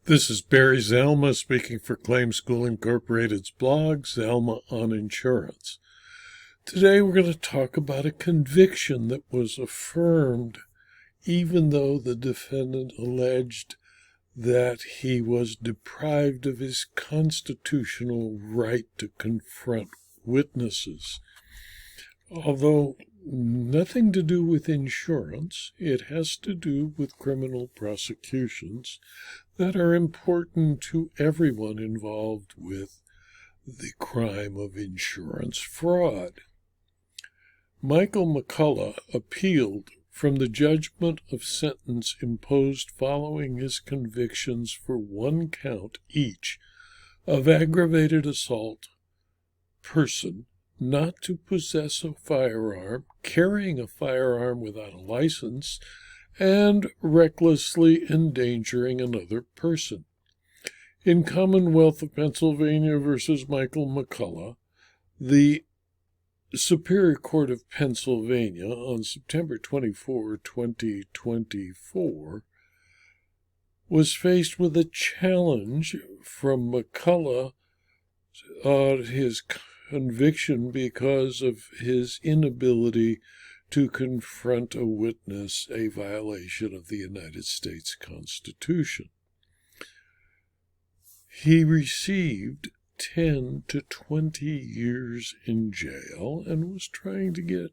This is Barry Zalma speaking for Claim School Incorporated's blog, Zalma on Insurance. Today we're going to talk about a conviction that was affirmed even though the defendant alleged that he was deprived of his constitutional right to confront witnesses. Although nothing to do with insurance, it has to do with criminal prosecutions that are important to everyone involved with the crime of insurance fraud. Michael McCullough appealed from the judgment of sentence imposed following his convictions for one count each of aggravated assault, person, not to possess a firearm, carrying a firearm without a license, and recklessly endangering another person. In Commonwealth of Pennsylvania versus Michael McCullough, the Superior Court of Pennsylvania on September 24, 2024, was faced with a challenge from McCullough on his conviction because of his inability to confront a witness, a violation of the United States Constitution. He received 10 to 20 years in jail and was trying to get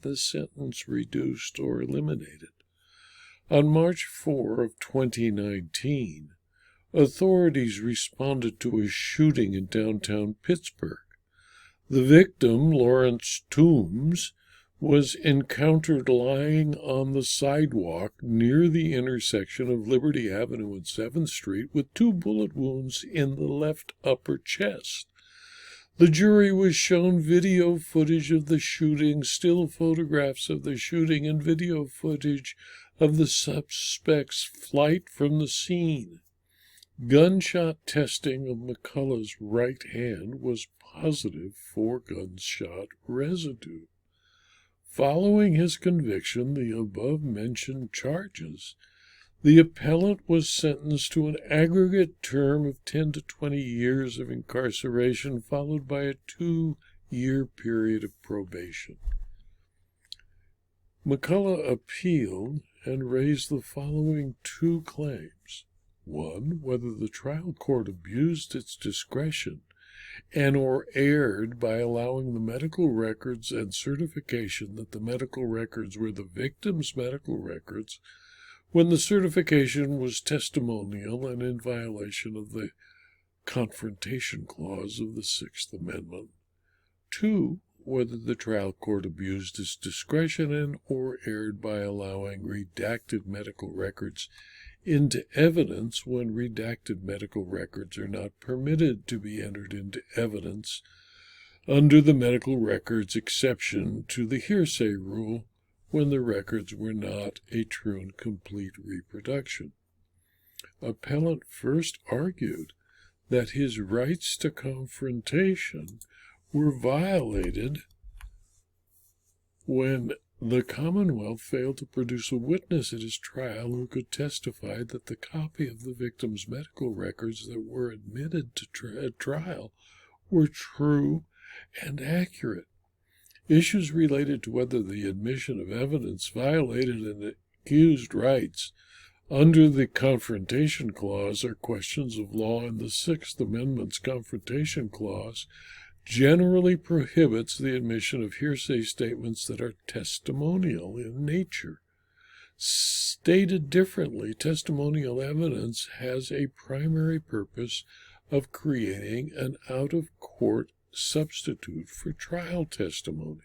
the sentence reduced or eliminated. On March 4 of 2019, authorities responded to a shooting in downtown Pittsburgh. The victim, Lawrence Toombs, was encountered lying on the sidewalk near the intersection of Liberty Avenue and 7th Street with 2 bullet wounds in the left upper chest. The jury was shown video footage of the shooting, still photographs of the shooting, and video footage of the suspect's flight from the scene. Gunshot testing of McCullough's right hand was positive for gunshot residue. Following his conviction, the above-mentioned charges, the appellant was sentenced to an aggregate term of 10 to 20 years of incarceration, followed by a 2-year period of probation. McCullough appealed and raised the following 2 claims. 1, whether the trial court abused its discretion and or erred by allowing the medical records and certification that the medical records were the victim's medical records when the certification was testimonial and in violation of the Confrontation Clause of the Sixth Amendment. 2, whether the trial court abused its discretion and or erred by allowing redacted medical records into evidence when redacted medical records are not permitted to be entered into evidence under the medical records exception to the hearsay rule when the records were not a true and complete reproduction. Appellant first argued that his rights to confrontation were violated when the Commonwealth failed to produce a witness at his trial who could testify that the copy of the victim's medical records that were admitted to trial were true and accurate. Issues related to whether the admission of evidence violated an accused's rights under the Confrontation Clause are questions of law, and the Sixth Amendment's Confrontation Clause generally prohibits the admission of hearsay statements that are testimonial in nature. Stated differently, testimonial evidence has a primary purpose of creating an out-of-court substitute for trial testimony.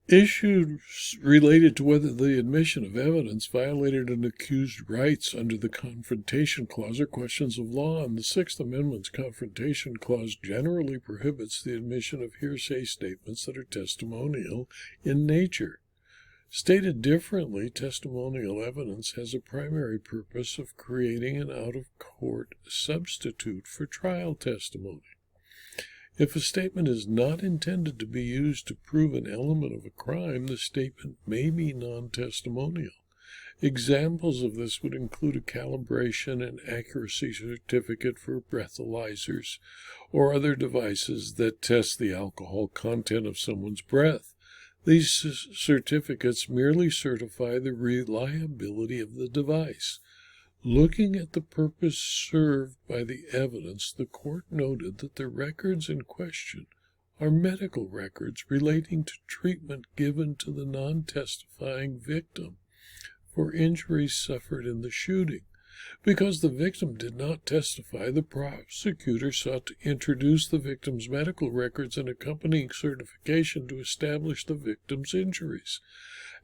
Issues related to whether the admission of evidence violated an accused's rights under the Confrontation Clause are questions of law, and the Sixth Amendment's Confrontation Clause generally prohibits the admission of hearsay statements that are testimonial in nature. Stated differently, testimonial evidence has a primary purpose of creating an out-of-court substitute for trial testimony. If a statement is not intended to be used to prove an element of a crime, the statement may be non-testimonial. Examples of this would include a calibration and accuracy certificate for breathalyzers or other devices that test the alcohol content of someone's breath. These certificates merely certify the reliability of the device. Looking at the purpose served by the evidence, the court noted that the records in question are medical records relating to treatment given to the non-testifying victim for injuries suffered in the shooting. Because the victim did not testify, the prosecutor sought to introduce the victim's medical records and accompanying certification to establish the victim's injuries.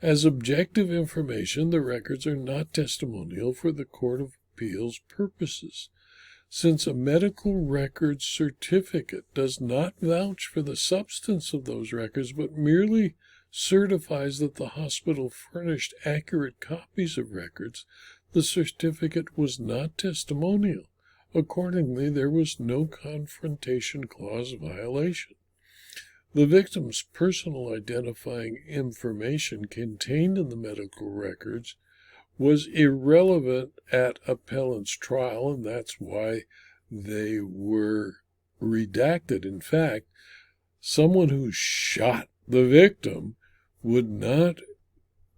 As objective information, the records are not testimonial for the Court of Appeals purposes. Since a medical records certificate does not vouch for the substance of those records, but merely certifies that the hospital furnished accurate copies of records, the certificate was not testimonial. Accordingly, there was no confrontation clause violation. The victim's personal identifying information contained in the medical records was irrelevant at appellant's trial, and that's why they were redacted. In fact, someone who shot the victim would not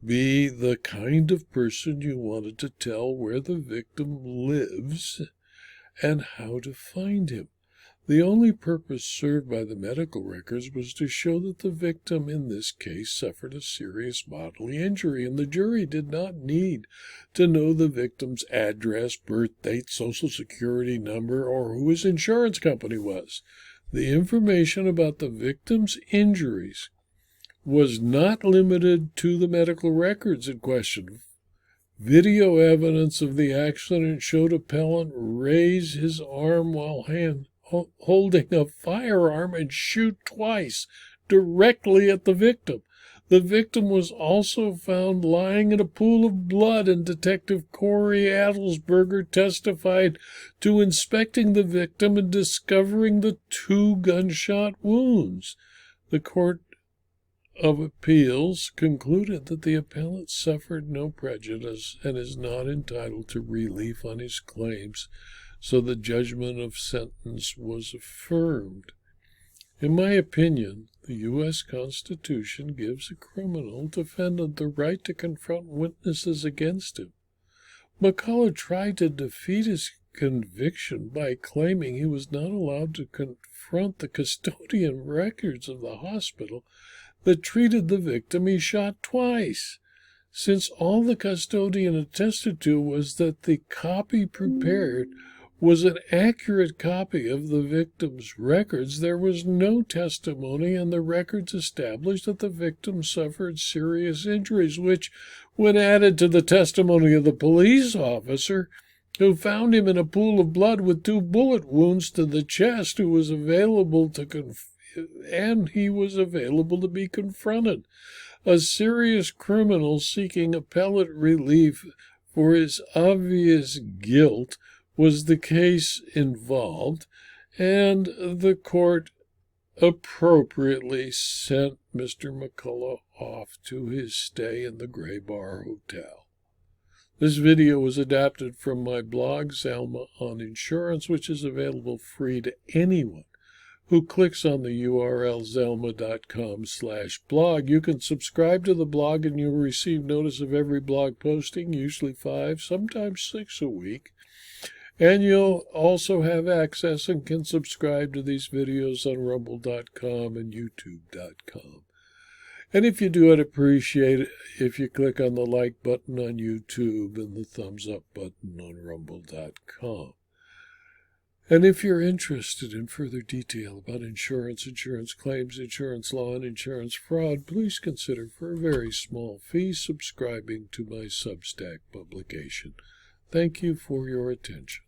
be the kind of person you wanted to tell where the victim lives and how to find him. The only purpose served by the medical records was to show that the victim in this case suffered a serious bodily injury, and the jury did not need to know the victim's address, birth date, social security number, or who his insurance company was. The information about the victim's injuries was not limited to the medical records in question. Video evidence of the accident showed appellant raise his arm while holding a firearm and shoot twice directly at the victim. The victim was also found lying in a pool of blood, and Detective Corey Adelsberger testified to inspecting the victim and discovering the 2 gunshot wounds. The Court of Appeals concluded that the appellant suffered no prejudice and is not entitled to relief on his claims, so the judgment of sentence was affirmed. In my opinion, the U.S. Constitution gives a criminal defendant the right to confront witnesses against him. McCullough tried to defeat his conviction by claiming he was not allowed to confront the custodian records of the hospital that treated the victim he shot twice, since all the custodian attested to was that the copy prepared was an accurate copy of the victim's records. There was no testimony, and the records established that the victim suffered serious injuries, which, when added to the testimony of the police officer who found him in a pool of blood with 2 bullet wounds to the chest, who was available to he was available to be confronted. A serious criminal seeking appellate relief for his obvious guilt was the case involved, and the court appropriately sent Mr. McCullough off to his stay in the Gray Bar Hotel. This video was adapted from my blog, Zelma on Insurance, which is available free to anyone who clicks on the URL zelma.com/blog. You can subscribe to the blog and you'll receive notice of every blog posting, usually 5, sometimes 6 a week. And you'll also have access and can subscribe to these videos on rumble.com and youtube.com. And if you do, I'd appreciate it if you click on the like button on YouTube and the thumbs up button on rumble.com. And if you're interested in further detail about insurance, insurance claims, insurance law, and insurance fraud, please consider, for a very small fee, subscribing to my Substack publication. Thank you for your attention.